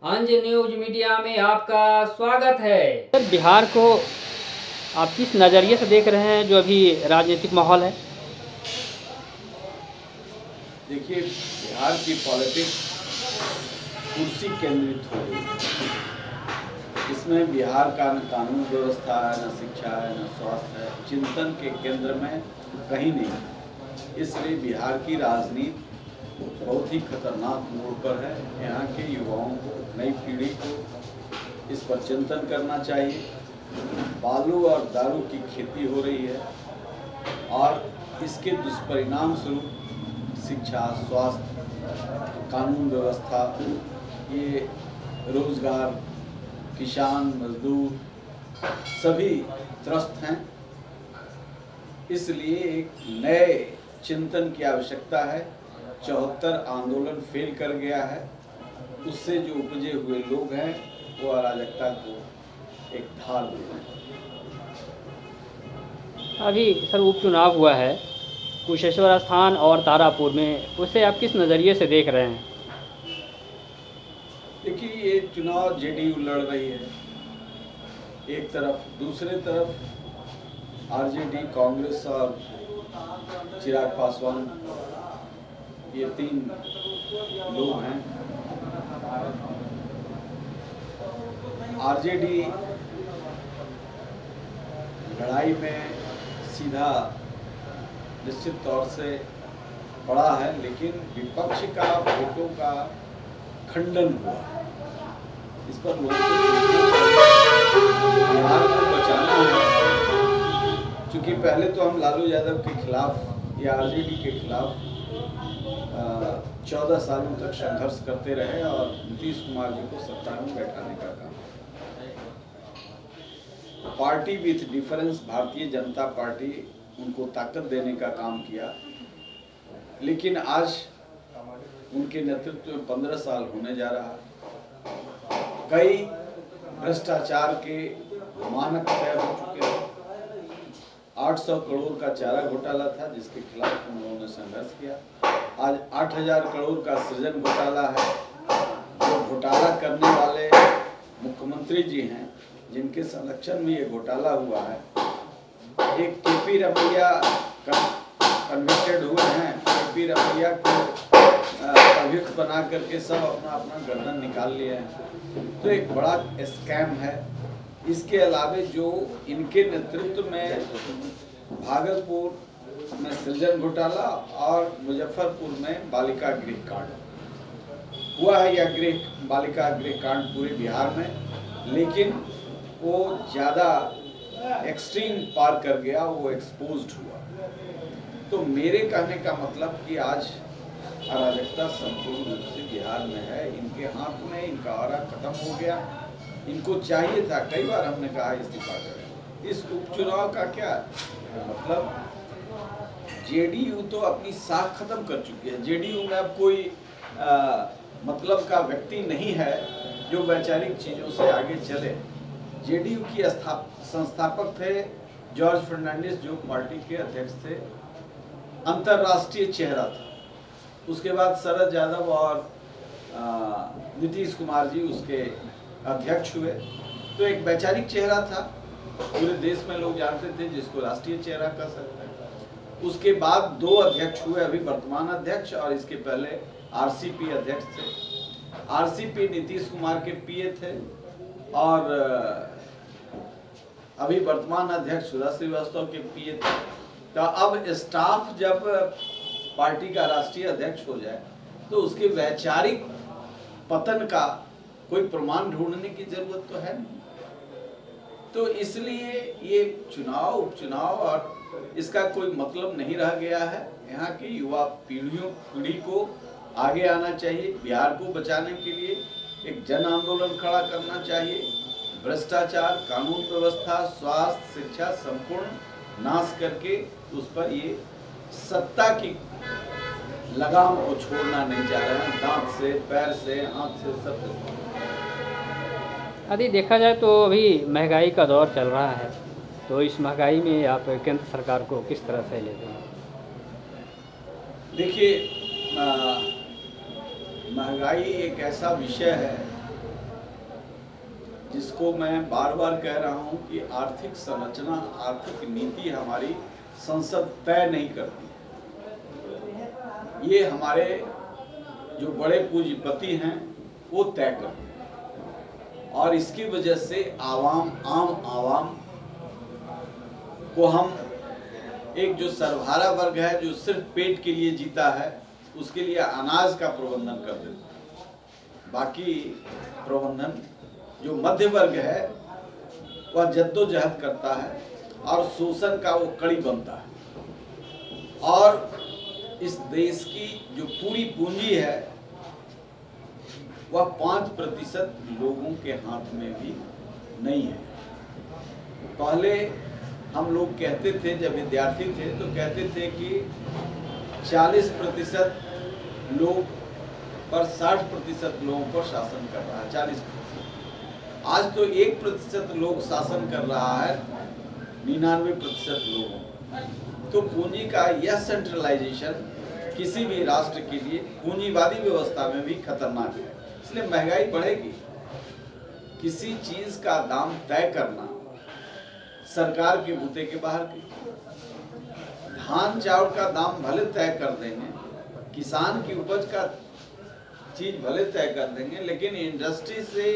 अंज news media में आपका स्वागत है। सर, बिहार को आप किस नज़रिए से देख रहे हैं जो अभी राजनीतिक माहौल है? देखिए, बिहार की पॉलिटिक्स कुर्सी केंद्रित हो गई है। इसमें बिहार का न कानून व्यवस्था है, न शिक्षा है, न स्वास्थ्य है, चिंतन के केंद्र में कहीं नहीं है। इसलिए बिहार की राजनीति बहुत ही खतरनाक मोड़ पर है। यहाँ के युवाओं को, नई पीढ़ी को इस पर चिंतन करना चाहिए। बालू और दारू की खेती हो रही है और इसके दुष्परिणाम स्वरूप शिक्षा, स्वास्थ्य, कानून व्यवस्था, ये रोजगार, किसान, मजदूर सभी त्रस्त हैं। इसलिए एक नए चिंतन की आवश्यकता है। 74 आंदोलन फेल कर गया है। उससे जो उपजे हुए लोग हैं वो अराजकता को एक धार दे रहे हैं। अभी सर उपचुनाव हुआ है कुशेश्वर स्थान और तारापुर में, उसे आप किस नज़रिए से देख रहे हैं? देखिए, ये चुनाव जेडीयू लड़ रही है एक तरफ, दूसरे तरफ आरजेडी, कांग्रेस और चिराग पासवान, ये 3 लोग हैं। आरजेडी लड़ाई में सीधा निश्चित तौर से पड़ा है, लेकिन विपक्ष का वोटों का खंडन हुआ। इस पर लोगों को बिहार को बचाना है। क्योंकि पहले तो हम लालू यादव के खिलाफ या आरजेडी के खिलाफ 14 सालों तक संघर्ष करते रहे और नीतीश कुमार जी को सत्ता में बैठाने का काम। Party with difference, Bharatiya Janata party उनको ताकत देने का काम किया, लेकिन आज उनके नेतृत्व में 15 साल होने जा रहा है। कई भ्रष्टाचार के मानक तय हो चुके हैं। 800 करोड़ का चारा घोटाला था जिसके खिलाफ उन्होंने संघर्ष किया। आज 8000 करोड़ का सृजन घोटाला है। जो घोटाला करने वाले मुख्यमंत्री जी हैं, जिनके संरक्षण में ये घोटाला हुआ है, एक केपी रमैया कन्विक्टेड हुए हैं। केपी रमैया को अभियुक्त बना करके सब अपना अपना गर्दन निकाल लिए हैं। तो एक बड़ा स्कैम है। इसके अलावे जो इनके नेतृत्व में भागलपुर में सृजन घोटाला और मुजफ्फरपुर में बालिका गृह कांड हुआ है, या बालिका गृह कांड पूरे बिहार में, लेकिन वो ज़्यादा एक्सट्रीम पार कर गया, वो एक्सपोज्ड हुआ। तो मेरे कहने का मतलब कि आज अराजकता संपूर्ण रूप से बिहार में है। इनके हाथ में इनका आरा खत्म हो गया। इनको चाहिए था, कई बार हमने कहा इस्तीफा करें। इस उपचुनाव का क्या मतलब? जेडीयू तो अपनी साख खत्म कर चुकी है। जेडीयू में अब कोई मतलब का व्यक्ति नहीं है जो वैचारिक चीज़ों से आगे चले। जेडीयू की संस्थापक थे जॉर्ज फर्नांडिस, जो पार्टी के अध्यक्ष थे, अंतर्राष्ट्रीय चेहरा था। उसके बाद शरद यादव और नीतीश कुमार जी उसके अध्यक्ष हुए। तो एक वैचारिक चेहरा था, पूरे देश में लोग जानते थे, जिसको राष्ट्रीय चेहरा कह सकते हैं। उसके बाद 2 अध्यक्ष हुए, अभी वर्तमान अध्यक्ष, और इसके पहले आरसीपी अध्यक्ष थे। आरसीपी नीतीश कुमार के पीए थे और अभी वर्तमान अध्यक्ष सुधा श्रीवास्तव के पीए थे। तो अब स्टाफ जब पार्टी का राष्ट्रीय अध्यक्ष हो जाए तो उसके वैचारिक पतन का कोई प्रमाण ढूंढने की जरूरत तो है नहीं। तो इसलिए ये चुनाव, उपचुनाव और इसका कोई मतलब नहीं रह गया है। यहाँ की युवा पीढ़ी को आगे आना चाहिए। बिहार को बचाने के लिए एक जन आंदोलन खड़ा करना चाहिए। भ्रष्टाचार, कानून व्यवस्था, स्वास्थ्य, शिक्षा संपूर्ण नाश करके उस पर ये सत्ता की लगाम को छोड़ना नहीं चाह रहे हैं। दांत से, पैर से, हाथ से, सब। यदि देखा जाए तो अभी महंगाई का दौर चल रहा है, तो इस महंगाई में आप केंद्र सरकार को किस तरह से लेते हैं? देखिए, महंगाई एक ऐसा विषय है जिसको मैं बार बार कह रहा हूं कि आर्थिक संरचना, आर्थिक नीति हमारी संसद तय नहीं करती। ये हमारे जो बड़े पूंजीपति हैं वो तय करते हैं, और इसकी वजह से आम आवाम को हम एक जो सर्वहारा वर्ग है जो सिर्फ पेट के लिए जीता है, उसके लिए अनाज का प्रबंधन कर देते हैं। बाकी प्रबंधन जो मध्य वर्ग है वह जद्दोजहद करता है और शोषण का वो कड़ी बनता है। और इस देश की जो पूरी पूंजी है वह 5% लोगों के हाथ में भी नहीं है। पहले हम लोग कहते थे, जब विद्यार्थी थे तो कहते थे कि 40% लोग पर 60% लोगों पर शासन कर रहा है, 40%। आज तो 1% लोग शासन कर रहा है 99% लोगों। तो पूंजी का यह सेंट्रलाइजेशन किसी भी राष्ट्र के लिए पूंजीवादी व्यवस्था में भी खतरनाक है। इसलिए महंगाई बढ़ेगी। किसी चीज का दाम तय करना सरकार के बूते के बाहर की। धान चावल का दाम भले तय कर देंगे, किसान की उपज का चीज भले तय कर देंगे, लेकिन इंडस्ट्री से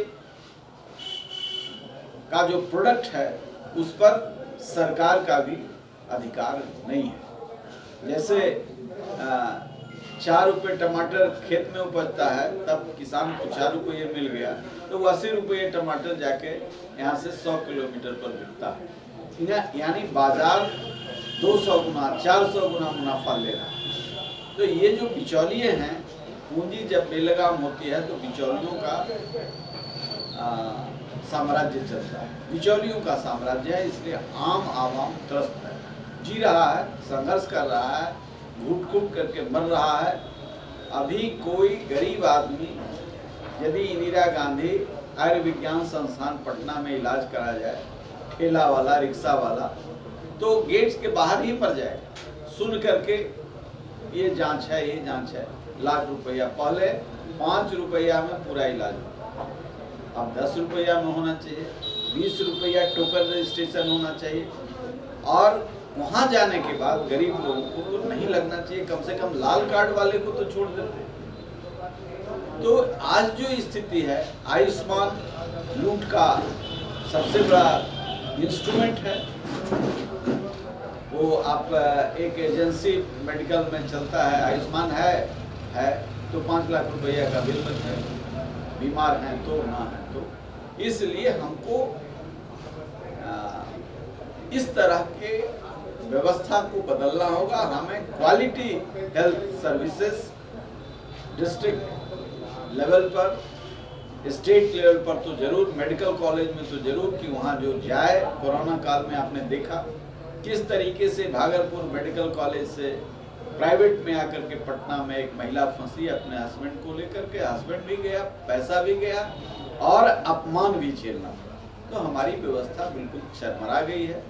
का जो प्रोडक्ट है उस पर सरकार का भी अधिकार नहीं है। जैसे 4 रुपये टमाटर खेत में उपजता है, तब किसान को 4 रुपये मिल गया तो वो 80 रुपये टमाटर जाके यहाँ से 100 किलोमीटर पर बिकता है। यानी बाजार 200 गुना 400 गुना मुनाफा ले रहा है। तो ये जो बिचौलिए हैं, पूंजी जब बेलगाम होती है तो बिचौलियों का साम्राज्य चलता है। बिचौलियों का साम्राज्य है, इसलिए आम आवाम त्रस्त है, जी रहा है, संघर्ष कर रहा है, घुट करके मर रहा है। अभी कोई गरीब आदमी यदि इंदिरा गांधी आयुर्विज्ञान संस्थान पटना में इलाज करा जाए, ठेला वाला, रिक्शा वाला, तो गेट्स के बाहर ही मर जाएगा सुन करके ये जांच है, ये जांच है, लाख रुपया। पहले 5 रुपया में पूरा इलाज होता, अब 10 रुपया में होना चाहिए, 20 रुपया टोकन रजिस्ट्रेशन होना चाहिए। और वहां जाने के बाद गरीब लोगों को तो नहीं लगना चाहिए, कम से कम लाल कार्ड वाले को तो छोड़ देते। तो आज जो स्थिति है, आयुष्मान लूट का सबसे बड़ा इंस्ट्रूमेंट है। वो आप एक एजेंसी मेडिकल में चलता है, आयुष्मान है तो 5 लाख रुपया का बिल बनता है, बीमार हैं तो ना है तो। इसलिए हमको इस तरह के व्यवस्था को बदलना होगा। हमें quality health services district level पर, स्टेट लेवल पर तो जरूर, मेडिकल कॉलेज में तो जरूर कि वहाँ जो जाए। कोरोना काल में आपने देखा किस तरीके से भागलपुर मेडिकल कॉलेज से प्राइवेट में आकर के पटना में एक महिला फंसी अपने हस्बैंड को लेकर के। हस्बैंड भी गया, पैसा भी गया और अपमान भी झेलना पड़ा। तो हमारी व्यवस्था बिल्कुल चरमरा गई है।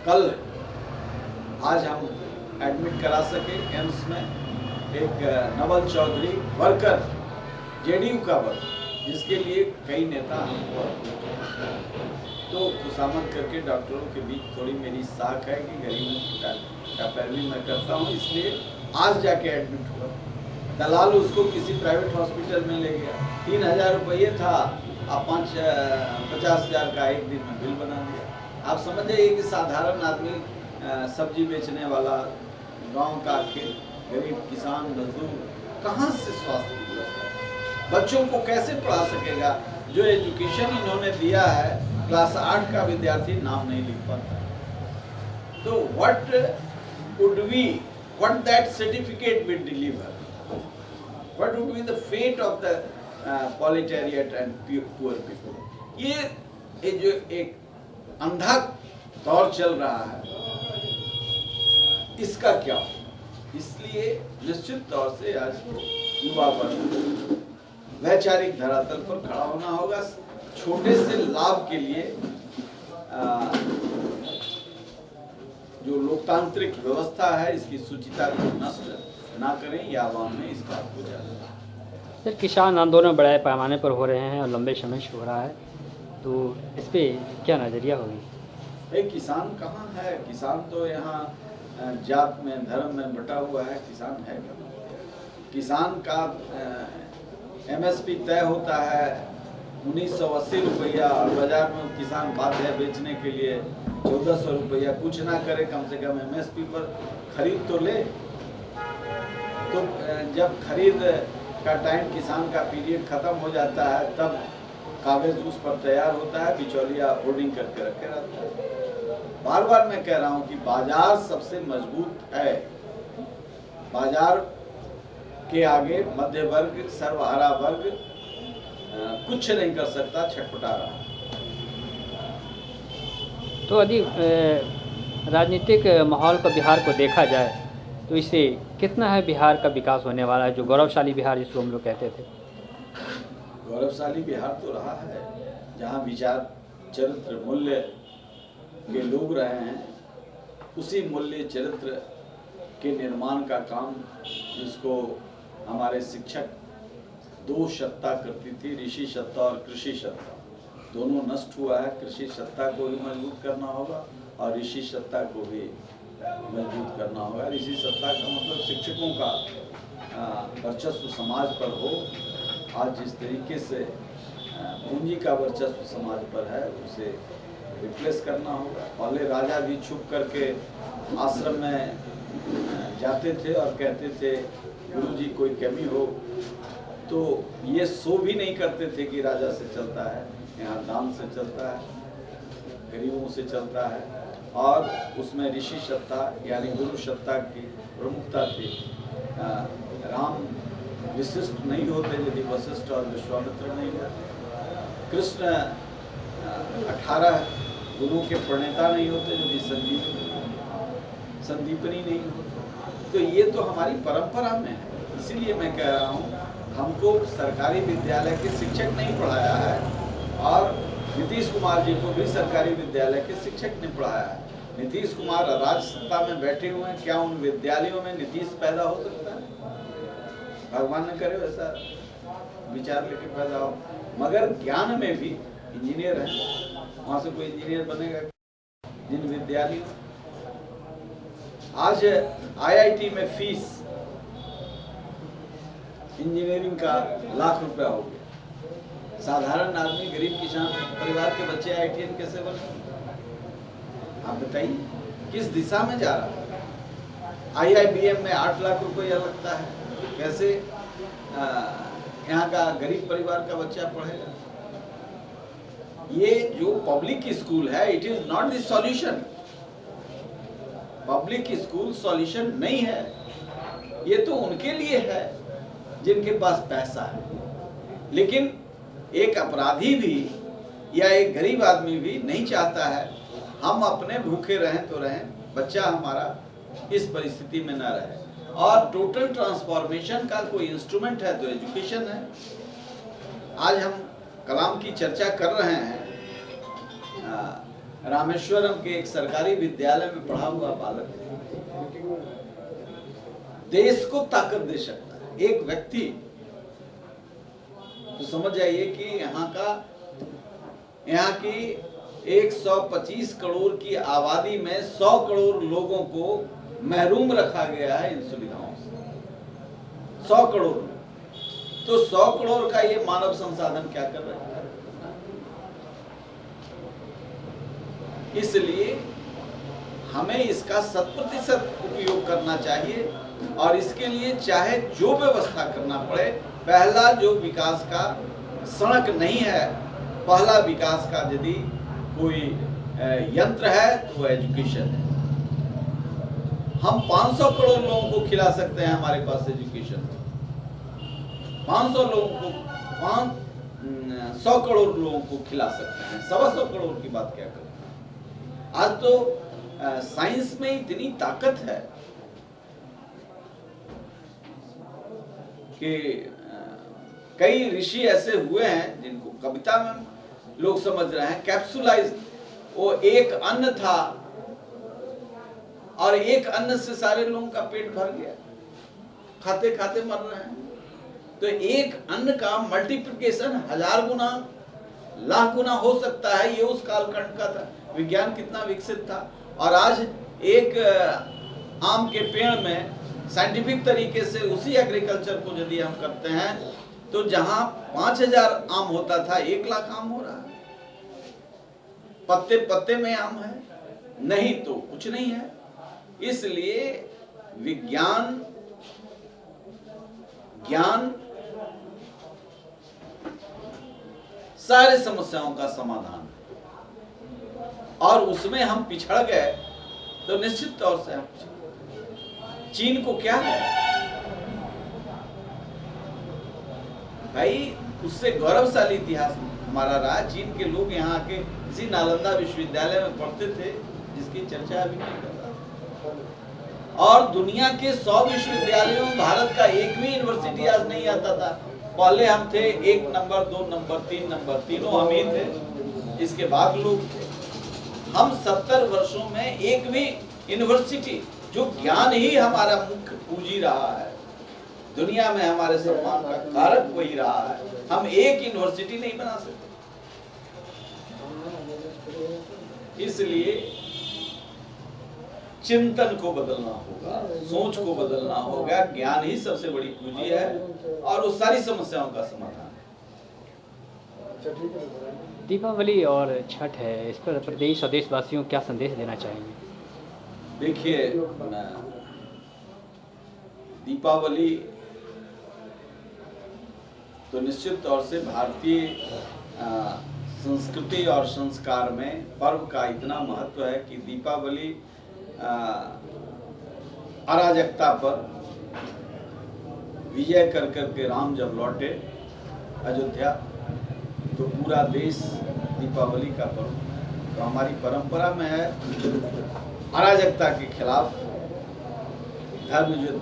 कल आज हम एडमिट करा सके एम्स में एक नवल चौधरी वर्कर, जेडीयू का वर्कर, जिसके लिए कई नेता हमको तो खुशामद करके डॉक्टरों के बीच थोड़ी मेरी साख है कि गरीबों का पैरवी मैं करता हूँ, इसलिए आज जाके एडमिट हुआ। दलाल उसको किसी प्राइवेट हॉस्पिटल में ले गया, 3000 रुपये था, अब 50,000 का एक दिन में बिल बना दिया। आप समझ जाइए कि साधारण आदमी, सब्जी बेचने वाला, गांव का गरीब किसान मजदूर कहाँ से स्वास्थ्य की व्यवस्था, बच्चों को कैसे पढ़ा सकेगा? जो एजुकेशन इन्होंने दिया है, क्लास 8 का विद्यार्थी नाम नहीं लिख पाता। तो what that certificate will deliver? What would be the fate of the proletariat and poor people? ये जो एक अंधा दौर चल रहा है, इसका क्या हो? इसलिए निश्चित तौर से आज युवा वर्ग वैचारिक धरातल पर खड़ा होना होगा। छोटे से लाभ के लिए जो लोकतांत्रिक व्यवस्था है, इसकी सुचिता को नष्ट ना करें, या आवाम में इस बात को जाने। सर किसान आंदोलन बड़े पैमाने पर हो रहे हैं और लंबे समय से हो रहा है, तो इस पे क्या नज़रिया होगी? भाई किसान कहाँ है? किसान तो यहाँ जात में धर्म में बटा हुआ है। किसान है कहाँ? किसान का MSP तय होता है 1980 रुपया और बाजार में किसान बाध्य है बेचने के लिए 1400 रुपया। कुछ ना करे कम से कम MSP पर खरीद तो ले। तो जब खरीद का टाइम किसान का पीरियड खत्म हो जाता है तब कागज उस पर तैयार होता है, बिचौलिया होर्डिंग करके रखे रहता है। बार बार मैं कह रहा हूं कि बाजार सबसे मजबूत है। बाजार के आगे मध्य वर्ग, सर्वहारा वर्ग कुछ नहीं कर सकता, छटपटा रहा। तो यदि राजनीतिक माहौल का बिहार को देखा जाए तो इससे कितना है बिहार का विकास होने वाला है, जो गौरवशाली बिहार जिसको हम लोग कहते थे? गौरवशाली बिहार तो रहा है, जहाँ विचार, चरित्र, मूल्य के लोग रहे हैं। उसी मूल्य चरित्र के निर्माण का काम जिसको हमारे शिक्षक दो सत्ता करती थी, ऋषि सत्ता और कृषि सत्ता, दोनों नष्ट हुआ है। कृषि सत्ता को भी मजबूत करना होगा और ऋषि सत्ता को भी मजबूत करना होगा। ऋषि सत्ता का मतलब शिक्षकों का वर्चस्व समाज पर हो। आज जिस तरीके से पूंजी का वर्चस्व समाज पर है उसे रिप्लेस करना होगा। पहले राजा भी छुप करके आश्रम में जाते थे और कहते थे गुरुजी कोई कमी हो, तो ये शो भी नहीं करते थे कि राजा से चलता है। यहाँ दान से चलता है, गरीबों से चलता है और उसमें ऋषि सत्ता यानी गुरु सत्ता की प्रमुखता थी। राम विशिष्ट नहीं होते यदि वशिष्ठ और विश्वामित्र नहीं होते। कृष्ण 18 गुरु के प्रणेता नहीं होते यदि संदीपनी नहीं होती। तो ये तो हमारी परंपरा में है। इसीलिए मैं कह रहा हूँ हमको सरकारी विद्यालय के शिक्षक नहीं पढ़ाया है और नीतीश कुमार जी को भी सरकारी विद्यालय के शिक्षक ने पढ़ाया है। नीतीश कुमार राज्य सत्ता में बैठे हुए हैं, क्या उन विद्यालयों में नीतीश पैदा हो सकता है? भगवान ने करे वैसा विचार लेके पैदा हो। मगर ज्ञान में भी इंजीनियर है, वहां से कोई इंजीनियर बनेगा? जिन विद्यालयों आज IIT में फीस इंजीनियरिंग का लाख रुपया हो गया। साधारण आदमी, गरीब किसान परिवार के बच्चे IITian कैसे बने? आप बताइए किस दिशा में जा रहा है? IIBM में 8 लाख रुपया लगता है, कैसे यहाँ का गरीब परिवार का बच्चा पढ़ेगा? ये जो पब्लिक स्कूल है, it is not the solution. Public school solution नहीं है। ये तो उनके लिए है जिनके पास पैसा है। लेकिन एक अपराधी भी या एक गरीब आदमी भी नहीं चाहता है हम अपने भूखे रहें तो रहें, बच्चा हमारा इस परिस्थिति में ना रहे। और टोटल ट्रांसफॉर्मेशन का कोई इंस्ट्रूमेंट है तो एजुकेशन है। आज हम कलाम की चर्चा कर रहे हैं। रामेश्वरम के एक सरकारी विद्यालय में पढ़ा हुआ बालक देश को ताकत दे सकता है। एक व्यक्ति, तो समझ जाइए कि यहाँ की 125 करोड़ की आबादी में 100 करोड़ लोगों को महरूम रखा गया है इन सुविधाओं से। 100 करोड़, तो 100 करोड़ का ये मानव संसाधन क्या कर रहे हैं? इसलिए हमें इसका 100% उपयोग करना चाहिए और इसके लिए चाहे जो व्यवस्था करना पड़े। पहला जो विकास का सड़क नहीं है, पहला विकास का यदि कोई यंत्र है तो वो एजुकेशन है। हम 500 करोड़ लोगों को खिला सकते हैं, हमारे पास एजुकेशन। 500 लोगों को 100 करोड़ लोगों को खिला सकते हैं, 125 करोड़ की बात क्या करें? आज तो साइंस में इतनी ताकत है कि कई ऋषि ऐसे हुए हैं जिनको कविता में लोग समझ रहे हैं कैप्सुलाइज। वो एक अन्न था और एक अन्न से सारे लोगों का पेट भर गया, खाते खाते मर रहे हैं। तो एक अन्न का मल्टीप्लिकेशन 1000 गुना, लाख गुना हो सकता है। ये उस कालखंड का था, विज्ञान कितना विकसित था। और आज एक आम के पेड़ में साइंटिफिक तरीके से उसी एग्रीकल्चर को यदि हम करते हैं तो जहां 5000 आम होता था 1 लाख आम हो रहा है। पत्ते पत्ते में आम है, नहीं तो कुछ नहीं है। इसलिए विज्ञान, ज्ञान सारे समस्याओं का समाधान है। और उसमें हम पिछड़ गए तो निश्चित तौर से हम चीन को क्या है भाई, उससे गौरवशाली इतिहास हमारा रहा। चीन के लोग यहाँ आके इसी नालंदा विश्वविद्यालय में पढ़ते थे, जिसकी चर्चा अभी नहीं कर रहा। और दुनिया के 100 विश्वविद्यालयों में भारत का एक भी यूनिवर्सिटी आज नहीं आता था। पहले हम थे 1 नंबर, 2 नंबर, 3 नंबर, तीनों हम ही थे, इसके बाद लोग थे। हम 70 वर्षों में एक भी यूनिवर्सिटी, जो ज्ञान ही हमारा मुख्य पूंजी रहा है, दुनिया में हमारे सम्मान का कारक वही रहा है, हम एक यूनिवर्सिटी नहीं बना सकते। इसलिए चिंतन को बदलना होगा, सोच को बदलना होगा। ज्ञान ही सबसे बड़ी पूंजी है और उस सारी समस्याओं का समाधान है। दीपावली और छठ है, इस पर प्रदेश और देशवासियों को क्या संदेश देना चाहेंगे? देखिए, दीपावली तो निश्चित तौर से भारतीय संस्कृति और संस्कार में पर्व का इतना महत्व है कि दीपावली अराजकता पर विजय कर के राम जब लौटे अयोध्या, तो पूरा देश दीपावली का पर्व तो हमारी परंपरा में है। अराजकता के खिलाफ धर्म युद्ध।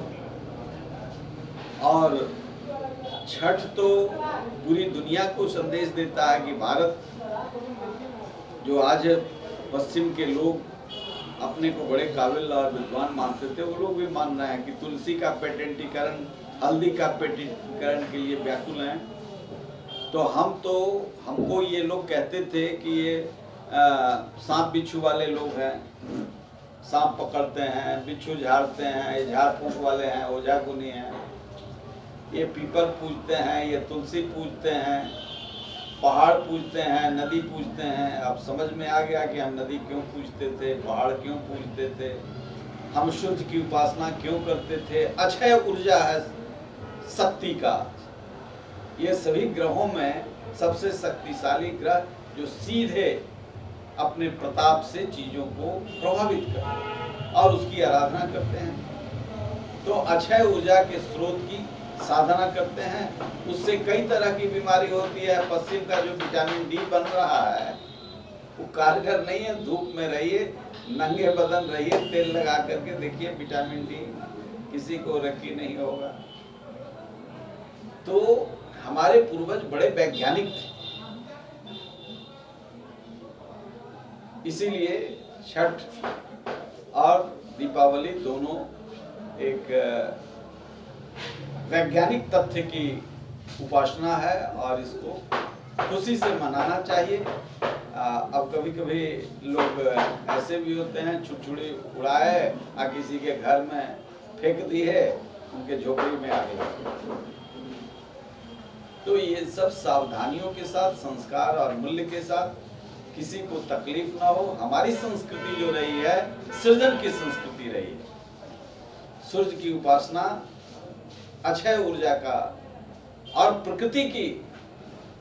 और छठ तो पूरी दुनिया को संदेश देता है कि भारत, जो आज पश्चिम के लोग अपने को बड़े काबिल और विद्वान मानते थे, वो लोग भी मान रहे हैं कि तुलसी का पेटेंटीकरण, हल्दी का पेटेंटीकरण के लिए व्याकुल हैं। तो हमको ये लोग कहते थे कि ये सांप बिच्छू वाले लोग हैं, सांप पकड़ते हैं, बिच्छू झाड़ते हैं, ये झाड़ फूंक वाले हैं, ओझा गुनी हैं, ये पीपल पूजते हैं, ये तुलसी पूजते हैं, पहाड़ पूजते हैं, नदी पूजते हैं। अब समझ में आ गया कि हम नदी क्यों पूजते थे, पहाड़ क्यों पूजते थे, हम सूर्य की उपासना क्यों करते थे। अक्षय ऊर्जा है शक्ति का। ये सभी ग्रहों में सबसे शक्तिशाली ग्रह जो सीधे अपने प्रताप से चीजों को प्रभावित करते हैं और उसकी आराधना करते हैं। तो अक्षय ऊर्जा के स्रोत की साधना करते हैं। उससे कई तरह की बीमारी होती है। पश्चिम का जो विटामिन डी बन रहा है वो कारगर नहीं है। धूप में रहिए, नंगे बदन रहिए, तेल लगा करके देखिए, विटामिन डी किसी को रखी नहीं होगा। तो हमारे पूर्वज बड़े वैज्ञानिक थे, इसीलिए छठ और दीपावली दोनों एक वैज्ञानिक तथ्य की उपासना है और इसको खुशी से मनाना चाहिए। अब कभी कभी लोग ऐसे भी होते हैं, छुरछुरी उड़ाए और किसी के घर में फेंक दी है, उनके झोपड़ी में आ गई। तो ये सब सावधानियों के साथ, संस्कार और मूल्य के साथ, किसी को तकलीफ ना हो। हमारी संस्कृति जो रही है, सृजन की संस्कृति रही है। सूर्य की उपासना, अक्षय ऊर्जा का और प्रकृति की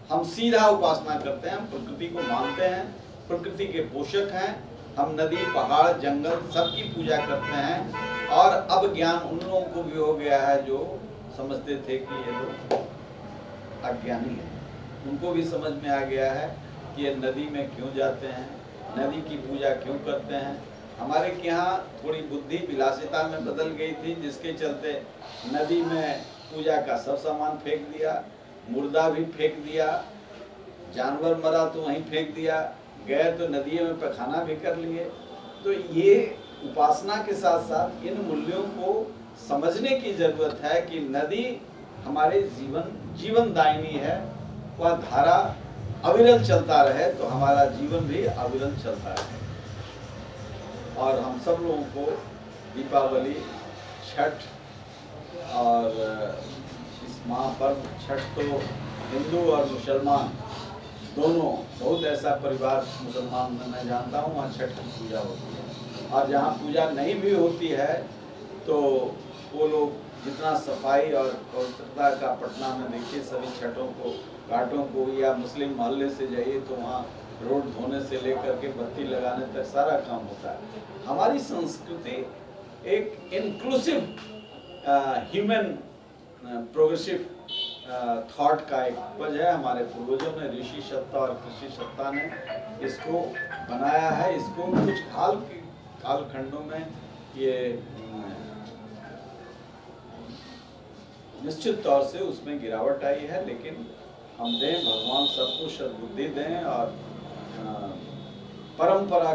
हम सीधा उपासना करते हैं। हम प्रकृति को मानते हैं, प्रकृति के पोषक हैं। हम नदी, पहाड़, जंगल सबकी पूजा करते हैं। और अब ज्ञान उन लोगों को भी हो गया है जो समझते थे कि ये लोग अज्ञानी है। उनको भी समझ में आ गया है कि ये नदी में क्यों जाते हैं, नदी की पूजा क्यों करते हैं। हमारे यहाँ थोड़ी बुद्धि विलासिता में बदल गई थी, जिसके चलते नदी में पूजा का सब सामान फेंक दिया, मुर्दा भी फेंक दिया, जानवर मरा तो वहीं फेंक दिया, गए तो नदी में पैखाना भी कर लिए। तो ये उपासना के साथ साथ इन मूल्यों को समझने की जरूरत है कि नदी हमारे जीवनदायिनी है। वह धारा अविरल चलता रहे तो हमारा जीवन भी अविरल चलता रहे। और हम सब लोगों को दीपावली, छठ और इस महापर्व छठ तो हिंदू और मुसलमान दोनों, बहुत ऐसा परिवार मुसलमान में मैं जानता हूँ वहाँ छठ की पूजा होती है। और जहाँ पूजा नहीं भी होती है तो वो लोग जितना सफाई और पवित्रता का, पटना में देखिए सभी छठों को, घाटों को, या मुस्लिम मोहल्ले से जाइए तो वहाँ रोड धोने से लेकर के बत्ती लगाने तक सारा काम होता है। हमारी संस्कृति एक इंक्लूसिव ह्यूमन प्रोग्रेसिव थॉट का एक उपज है। हमारे पूर्वजों ने, ऋषि सत्ता और कृषि सत्ता ने इसको बनाया है। इसको कुछ कालखंडों में ये निश्चित तौर से उसमें गिरावट आई है, लेकिन हम दें, भगवान सबको सद्बुद्धि दें और परंपरा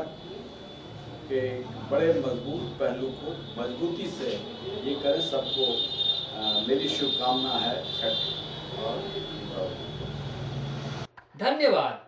के बड़े मजबूत पहलू को मजबूती से ये करें। सबको मेरी शुभकामना है छठ और धन्यवाद।